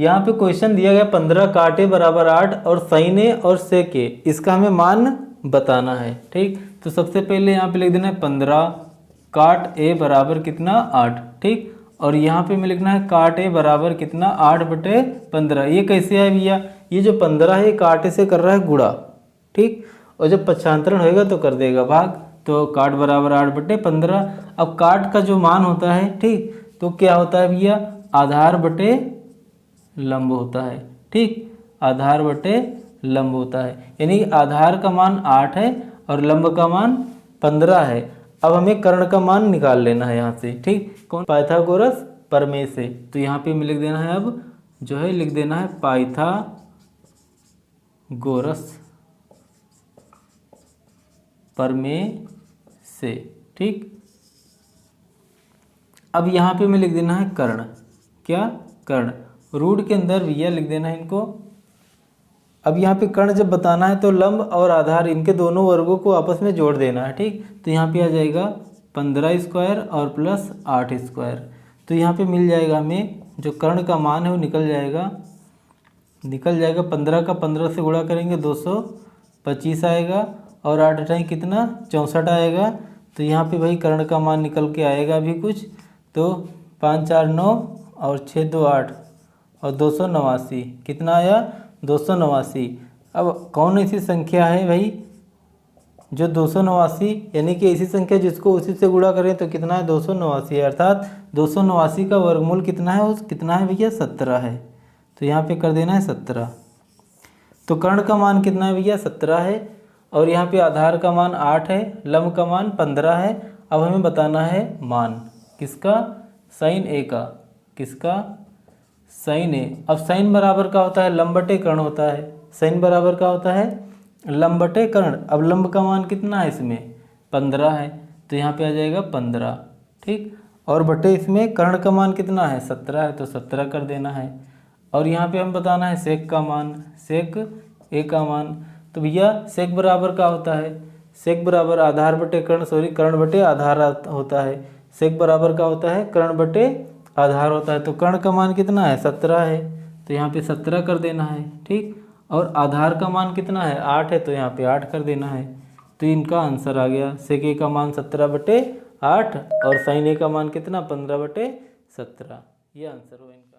यहाँ पे क्वेश्चन दिया गया 15 काट ए बराबर 8 और साइन ए और सेक ए, इसका हमें मान बताना है। ठीक, तो सबसे पहले यहाँ पे लिख देना है 15 काट ए बराबर कितना 8। ठीक, और यहाँ पे हमें लिखना है काट ए बराबर कितना 8/15। ये कैसे है भैया, ये जो 15 है काट ए से कर रहा है गुणा। ठीक, और जब पक्षांतरण होएगा तो कर देगा भाग, तो काट बराबर 8/15। अब काट का जो मान होता है, ठीक, तो क्या होता है भैया, आधार बटे लंब होता है। ठीक, आधार बटे लंब होता है, यानी आधार का मान 8 है और लंब का मान 15 है। अब हमें कर्ण का मान निकाल लेना है यहाँ से। ठीक, कौन, पाइथागोरस प्रमेय से। तो यहाँ पे हमें लिख देना है, अब जो है लिख देना है पाइथागोरस प्रमेय से। ठीक, अब यहाँ पे हमें लिख देना है कर्ण, क्या, कर्ण, रूट के अंदर भैया लिख देना है इनको। अब यहाँ पे कर्ण जब बताना है तो लंब और आधार इनके दोनों वर्गों को आपस में जोड़ देना है। ठीक, तो यहाँ पे आ जाएगा 15 स्क्वायर और प्लस 8 स्क्वायर। तो यहाँ पे मिल जाएगा हमें जो कर्ण का मान है वो निकल जाएगा 15 का 15 से गुणा करेंगे 225 आएगा और 8 अठाई कितना 64 आएगा। तो यहाँ पे भाई कर्ण का मान निकल के आएगा अभी कुछ, तो 5 4 9 और 6 2 8 और 289 कितना आया 289। अब कौन ऐसी संख्या है भाई जो 289, यानी कि ऐसी संख्या जिसको उसी से गुणा करें तो कितना है 289, अर्थात 289 का वर्गमूल कितना है, उस कितना है भैया 17 है। तो यहाँ पे कर देना है 17। तो कर्ण का मान कितना है भैया 17 है और यहाँ पे आधार का मान 8 है, लंब का मान 15 है। अब हमें बताना है मान किसका, साइन ए का, किसका, साइन ए। अब साइन बराबर का होता है लंब बटे कर्ण होता है, साइन बराबर का होता है लंब बटे कर्ण। अब लंब का मान कितना है इसमें 15 है, तो यहाँ पे आ जाएगा 15। ठीक, और बटे इसमें कर्ण का मान कितना है 17 है, तो 17 कर देना है। और यहाँ पे हम बताना है सेक का मान, सेक ए का मान। तो भैया सेक बराबर का होता है, सेक बराबर आधार बटे कर्ण, सॉरी कर्ण बटे आधार होता है। सेक बराबर का होता है कर्ण बटे आधार होता है। तो कर्ण का मान कितना है 17 है, तो यहाँ पे 17 कर देना है। ठीक, और आधार का मान कितना है 8 है, तो यहाँ पे 8 कर देना है। तो इनका आंसर आ गया, सेक ए का मान 17/8 और साइन ए का मान कितना 15/17। ये आंसर हुआ इनका।